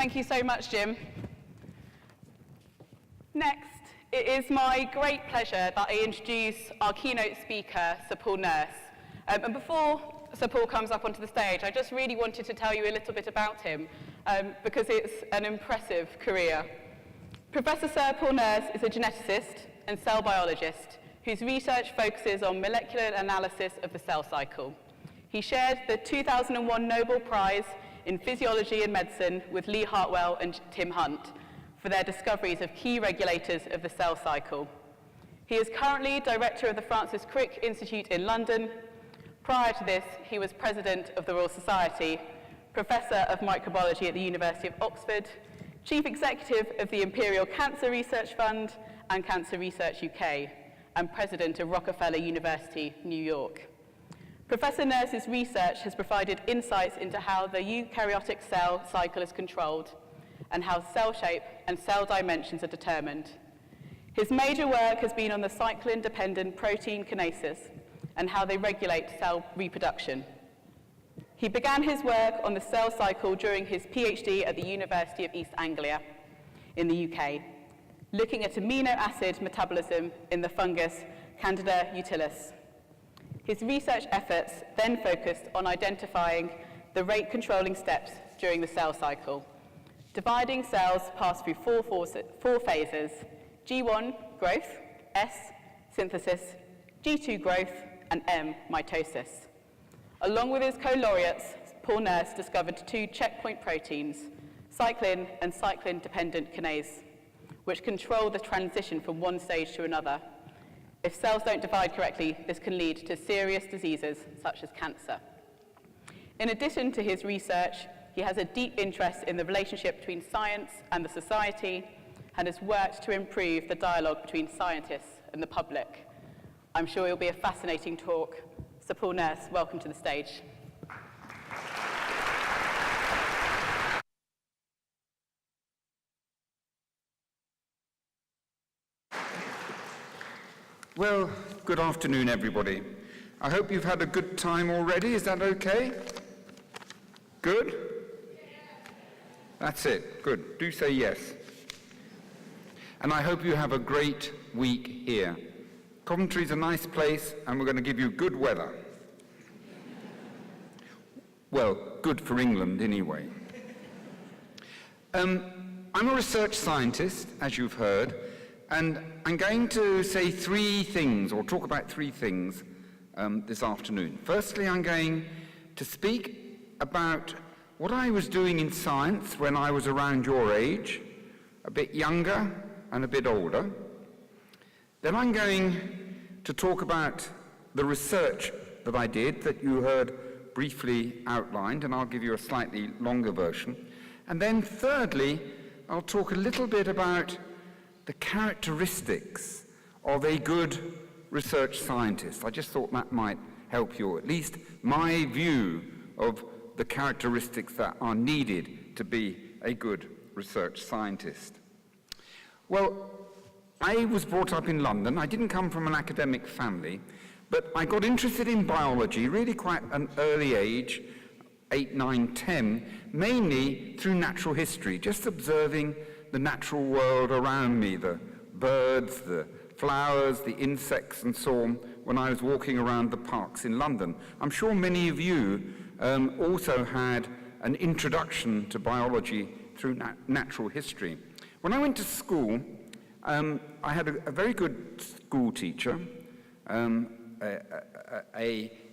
Thank you so much, Jim. Next, it is my great pleasure that I introduce our keynote speaker, Sir Paul Nurse. And before Sir Paul comes up onto the stage, I just really wanted to tell you a little bit about him, because it's an impressive career. Professor Sir Paul Nurse is a geneticist and cell biologist whose research focuses on molecular analysis of the cell cycle. He shared the 2001 Nobel Prize in Physiology and Medicine with Lee Hartwell and Tim Hunt for their discoveries of key regulators of the cell cycle. He is currently director of the Francis Crick Institute in London. Prior to this, he was president of the Royal Society, professor of microbiology at the University of Oxford, chief executive of the Imperial Cancer Research Fund and Cancer Research UK, and president of Rockefeller University, New York. Professor Nurse's research has provided insights into how the eukaryotic cell cycle is controlled and how cell shape and cell dimensions are determined. His major work has been on the cyclin-dependent protein kinases and how they regulate cell reproduction. He began his work on the cell cycle during his PhD at the University of East Anglia in the UK, looking at amino acid metabolism in the fungus Candida utilis. His research efforts then focused on identifying the rate-controlling steps during the cell cycle. Dividing cells pass through four phases: G1, growth, S, synthesis, G2, growth, and M, mitosis. Along with his co-laureates, Paul Nurse discovered two checkpoint proteins, cyclin and cyclin-dependent kinase, which control the transition from one stage to another. If cells don't divide correctly, this can lead to serious diseases such as cancer. In addition to his research, he has a deep interest in the relationship between science and the society and has worked to improve the dialogue between scientists and the public. I'm sure it'll be a fascinating talk. Sir Paul Nurse, welcome to the stage. Well, good afternoon, everybody. I hope you've had a good time already. Is that okay? Good? That's it. Good. Do say yes. And I hope you have a great week here. Coventry's a nice place, and we're going to give you good weather. Well, good for England, anyway. I'm a research scientist, as you've heard, and I'm going to say three things, or talk about three things this afternoon. Firstly, I'm going to speak about what I was doing in science when I was around your age, a bit younger and a bit older. Then I'm going to talk about the research that I did that you heard briefly outlined, and I'll give you a slightly longer version. And then thirdly, I'll talk a little bit about the characteristics of a good research scientist. I just thought that might help you, at least my view of the characteristics that are needed to be a good research scientist. Well, I was brought up in London. I didn't come from an academic family, but I got interested in biology really quite an early age, 8, 9, 10, mainly through natural history, just observing the natural world around me, the birds, the flowers, the insects, and so on, when I was walking around the parks in London. I'm sure many of you also had an introduction to biology through natural history. When I went to school, I had a very good school teacher, a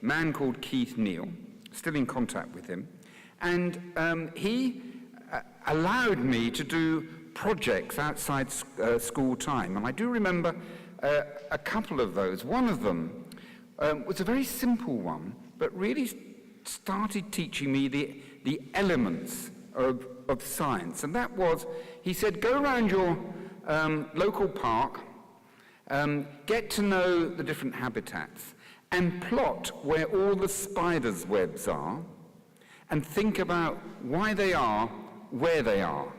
man called Keith Neal, still in contact with him, and he allowed me to do projects outside school time, and I do remember a couple of those. One of them was a very simple one, but really started teaching me the elements of science, and that was, he said, go around your local park, get to know the different habitats, and plot where all the spiders' webs are, and think about why they are where they are,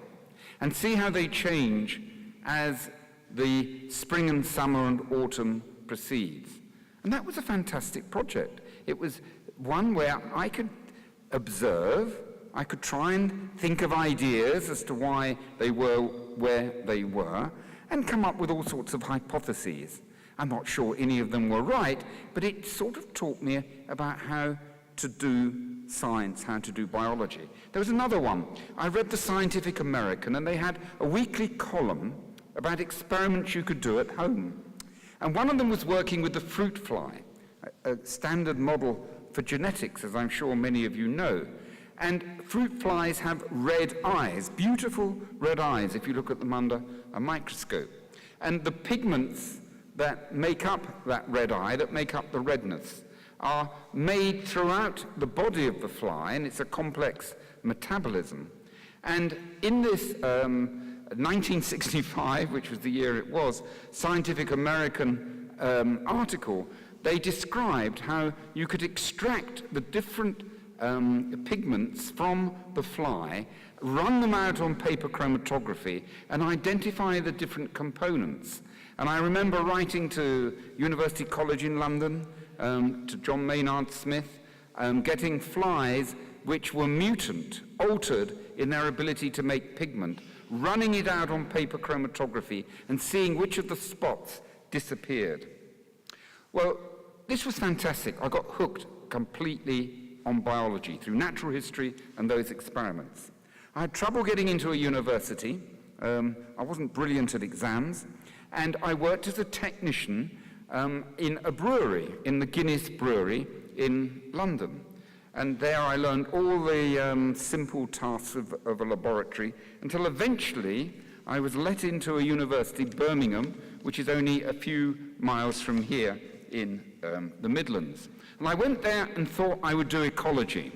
and see how they change as the spring and summer and autumn proceeds. And that was a fantastic project. It was one where I could observe I could try and think of ideas as to why they were where they were, and come up with all sorts of hypotheses. I'm not sure any of them were right, but it sort of taught me about how to do science, how to do biology. There was another one. I read the Scientific American, and they had a weekly column about experiments you could do at home. And one of them was working with the fruit fly, a standard model for genetics, as I'm sure many of you know. And fruit flies have red eyes, beautiful red eyes, if you look at them under a microscope. And the pigments that make up that red eye, that make up the redness, are made throughout the body of the fly, and it's a complex metabolism. And in this 1965, which was the year it was, Scientific American article, they described how you could extract the different pigments from the fly, run them out on paper chromatography, and identify the different components. And I remember writing to University College in London, to John Maynard Smith, getting flies which were mutant, altered in their ability to make pigment, running it out on paper chromatography and seeing which of the spots disappeared. Well, this was fantastic. I got hooked completely on biology through natural history and those experiments. I had trouble getting into a university. I wasn't brilliant at exams, and I worked as a technician in a brewery, in the Guinness Brewery in London. And there I learned all the simple tasks of a laboratory until eventually I was let into a university, Birmingham, which is only a few miles from here in the Midlands. And I went there and thought I would do ecology.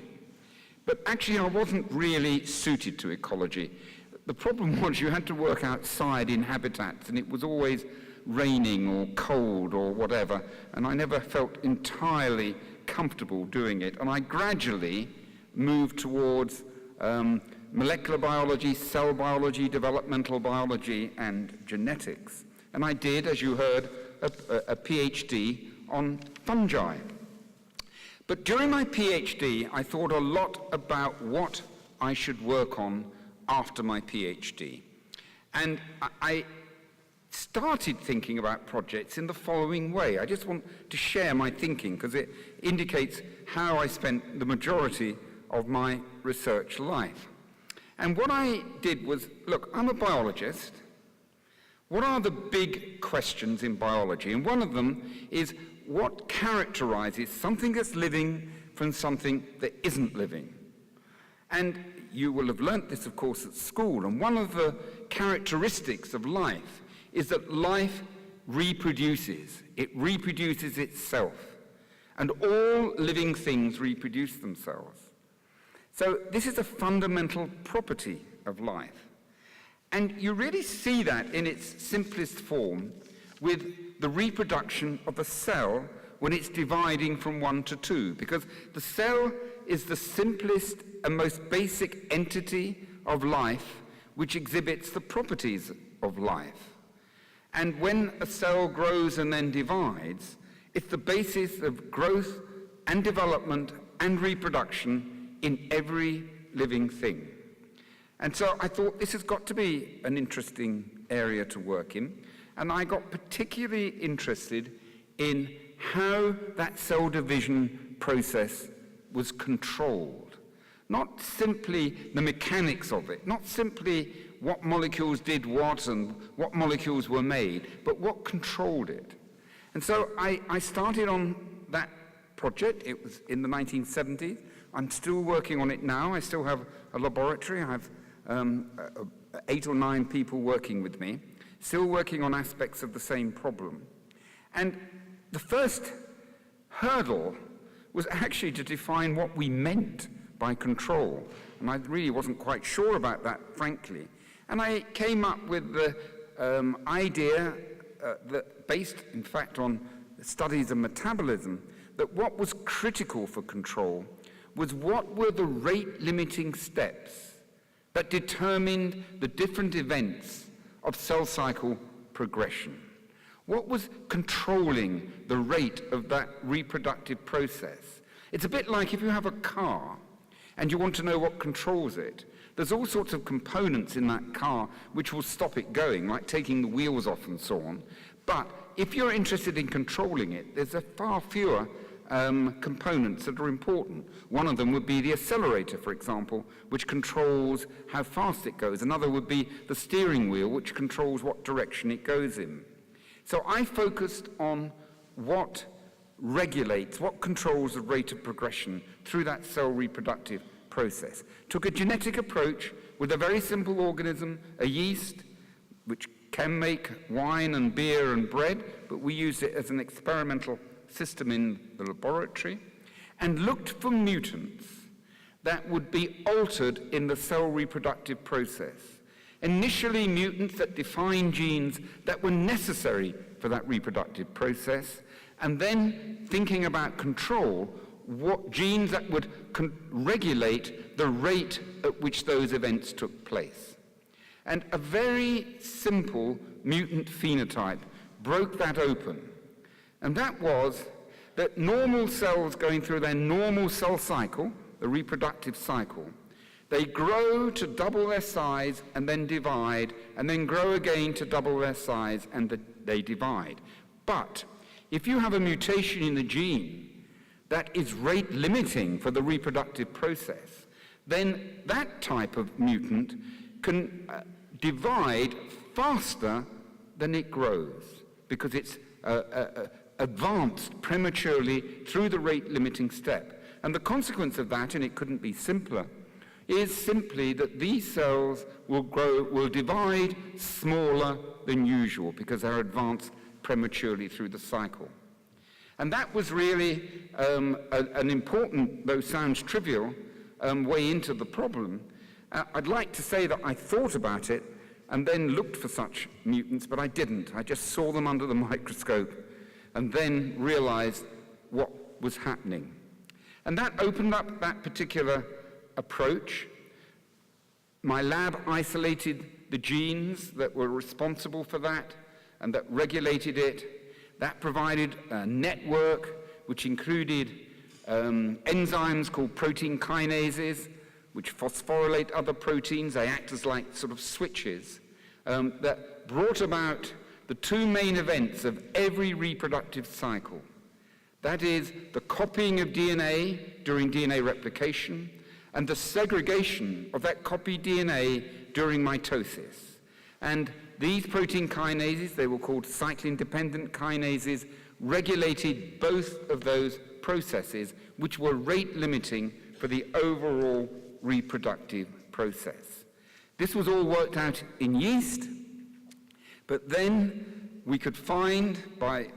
But actually I wasn't really suited to ecology. The problem was you had to work outside in habitats, and it was always raining or cold or whatever, and I never felt entirely comfortable doing it. And I gradually moved towards molecular biology, cell biology, developmental biology, and genetics. And I did, as you heard, a PhD on fungi. But during my PhD, I thought a lot about what I should work on after my PhD. And I started thinking about projects in the following way. I just want to share my thinking because it indicates how I spent the majority of my research life. And what I did was, look, I'm a biologist. What are the big questions in biology? And one of them is, what characterizes something that's living from something that isn't living? And you will have learnt this, of course, at school. And one of the characteristics of life is that life reproduces. It reproduces itself. And all living things reproduce themselves. So this is a fundamental property of life. And you really see that in its simplest form with the reproduction of a cell when it's dividing from 1 to 2, because the cell is the simplest and most basic entity of life which exhibits the properties of life. And when a cell grows and then divides, it's the basis of growth and development and reproduction in every living thing. And so I thought this has got to be an interesting area to work in. And I got particularly interested in how that cell division process was controlled. Not simply the mechanics of it, not simply what molecules did what and what molecules were made, but what controlled it. And so I started on that project. It was in the 1970s. I'm still working on it now. I still have a laboratory. I have 8 or 9 people working with me, still working on aspects of the same problem. And the first hurdle was actually to define what we meant by control. And I really wasn't quite sure about that, frankly. And I came up with the idea that, based, in fact, on studies of metabolism, that what was critical for control was what were the rate-limiting steps that determined the different events of cell cycle progression. What was controlling the rate of that reproductive process? It's a bit like if you have a car and you want to know what controls it. There's all sorts of components in that car which will stop it going, like taking the wheels off and so on. But if you're interested in controlling it, there's a far fewer components that are important. One of them would be the accelerator, for example, which controls how fast it goes. Another would be the steering wheel, which controls what direction it goes in. So I focused on what regulates, what controls the rate of progression through that cell reproductive process. Took a genetic approach with a very simple organism, a yeast, which can make wine and beer and bread, but we used it as an experimental system in the laboratory, and looked for mutants that would be altered in the cell reproductive process. Initially, mutants that define genes that were necessary for that reproductive process, and then thinking about control, what genes that would regulate the rate at which those events took place. And a very simple mutant phenotype broke that open. And that was that normal cells going through their normal cell cycle, the reproductive cycle, they grow to double their size and then divide, and then grow again to double their size and they divide. But if you have a mutation in the gene that is rate limiting for the reproductive process, then that type of mutant can divide faster than it grows, because it's advanced prematurely through the rate limiting step. And the consequence of that, and it couldn't be simpler, is simply that these cells will divide smaller than usual because they're advanced prematurely through the cycle. And that was really an important, though sounds trivial, way into the problem. I'd like to say that I thought about it and then looked for such mutants, but I didn't. I just saw them under the microscope and then realized what was happening. And that opened up that particular approach. My lab isolated the genes that were responsible for that and that regulated it. That provided a network which included enzymes called protein kinases, which phosphorylate other proteins. They act as like sort of switches that brought about the two main events of every reproductive cycle. That is the copying of DNA during DNA replication and the segregation of that copied DNA during mitosis. And these protein kinases, they were called cyclin-dependent kinases, regulated both of those processes, which were rate limiting for the overall reproductive process. This was all worked out in yeast, but then we could find by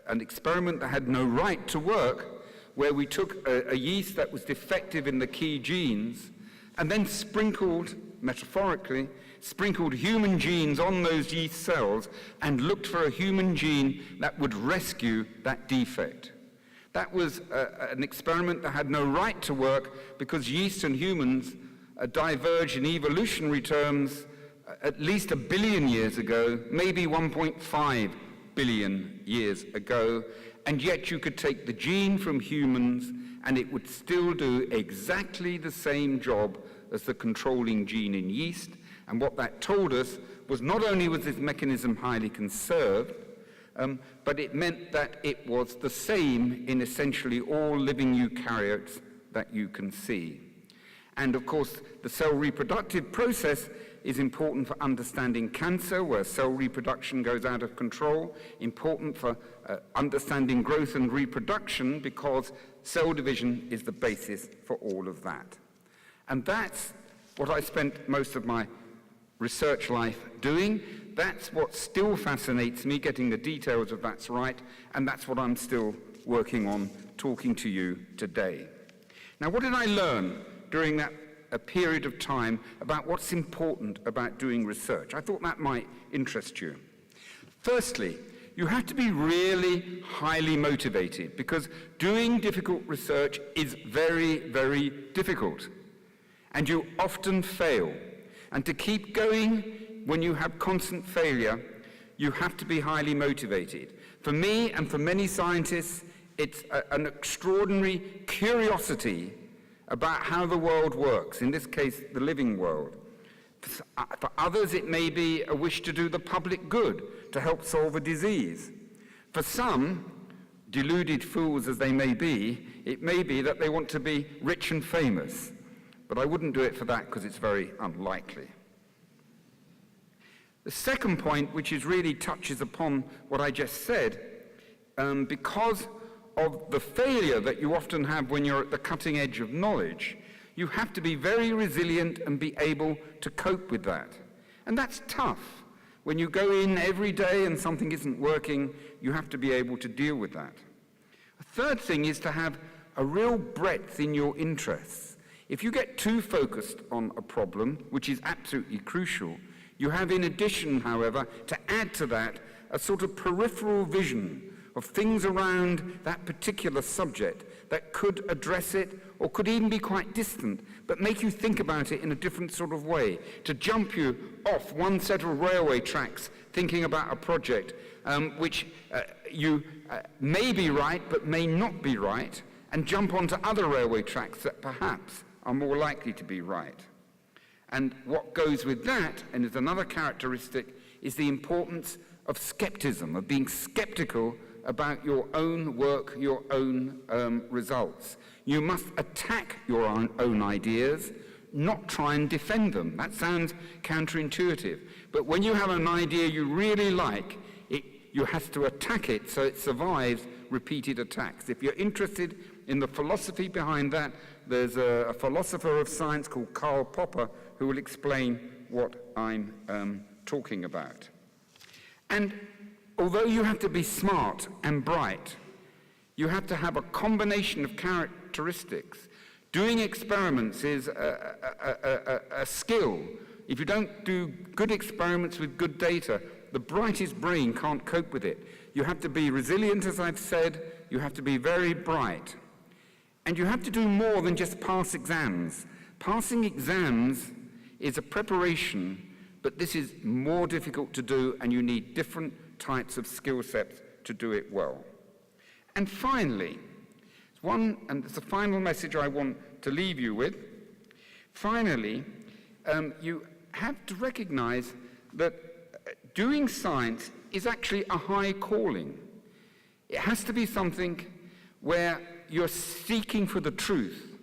an experiment that had no right to work, where we took a yeast that was defective in the key genes and then sprinkled, metaphorically, sprinkled human genes on those yeast cells and looked for a human gene that would rescue that defect. That was an experiment that had no right to work because yeast and humans diverged in evolutionary terms at least 1 billion years ago, maybe 1.5 billion years ago, and yet you could take the gene from humans and it would still do exactly the same job as the controlling gene in yeast. And what that told us was not only was this mechanism highly conserved, but it meant that it was the same in essentially all living eukaryotes that you can see. And of course, the cell reproductive process is important for understanding cancer, where cell reproduction goes out of control, important for understanding growth and reproduction, because cell division is the basis for all of that. And that's what I spent most of my research life doing. That's what still fascinates me, getting the details of that's right, and that's what I'm still working on, talking to you today. Now, what did I learn during that a period of time about what's important about doing research? I thought that might interest you. Firstly, you have to be really highly motivated, because doing difficult research is very, very difficult. And you often fail. And to keep going when you have constant failure, you have to be highly motivated. For me and for many scientists, it's an extraordinary curiosity about how the world works, in this case, the living world. For others, it may be a wish to do the public good, to help solve a disease. For some, deluded fools as they may be, it may be that they want to be rich and famous. But I wouldn't do it for that because it's very unlikely. The second point, which really touches upon what I just said, because of the failure that you often have when you're at the cutting edge of knowledge, you have to be very resilient and be able to cope with that. And that's tough. When you go in every day and something isn't working, you have to be able to deal with that. A third thing is to have a real breadth in your interests. If you get too focused on a problem, which is absolutely crucial, you have in addition, however, to add to that a sort of peripheral vision of things around that particular subject that could address it or could even be quite distant, but make you think about it in a different sort of way, to jump you off one set of railway tracks thinking about a project which you may be right but may not be right, and jump onto other railway tracks that perhaps are more likely to be right. And what goes with that, and is another characteristic, is the importance of skepticism, of being skeptical about your own work, your own results. You must attack your own ideas, not try and defend them. That sounds counterintuitive. But when you have an idea you really like, you have to attack it so it survives repeated attacks. If you're interested in the philosophy behind that, there's a philosopher of science called Karl Popper who will explain what I'm talking about. And although you have to be smart and bright, you have to have a combination of characteristics. Doing experiments is a skill. If you don't do good experiments with good data, the brightest brain can't cope with it. You have to be resilient, as I've said. You have to be very bright. And you have to do more than just pass exams. Passing exams is a preparation, but this is more difficult to do, and you need different types of skill sets to do it well. And finally, and it's the final message I want to leave you with. Finally, you have to recognize that doing science is actually a high calling. It has to be something where you're seeking for the truth,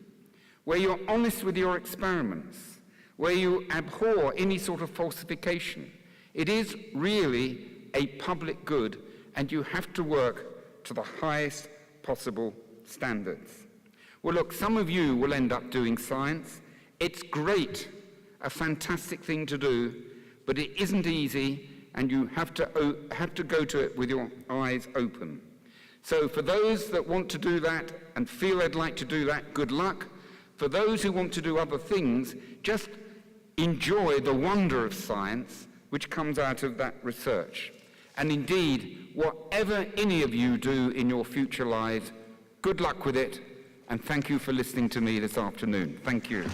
where you're honest with your experiments, where you abhor any sort of falsification. It is really a public good, and you have to work to the highest possible standards. Well, look, some of you will end up doing science. It's great, a fantastic thing to do, but it isn't easy, and you have to go to it with your eyes open. So for those that want to do that and feel they'd like to do that, good luck. For those who want to do other things, just enjoy the wonder of science which comes out of that research. And indeed, whatever any of you do in your future lives, good luck with it, and thank you for listening to me this afternoon. Thank you.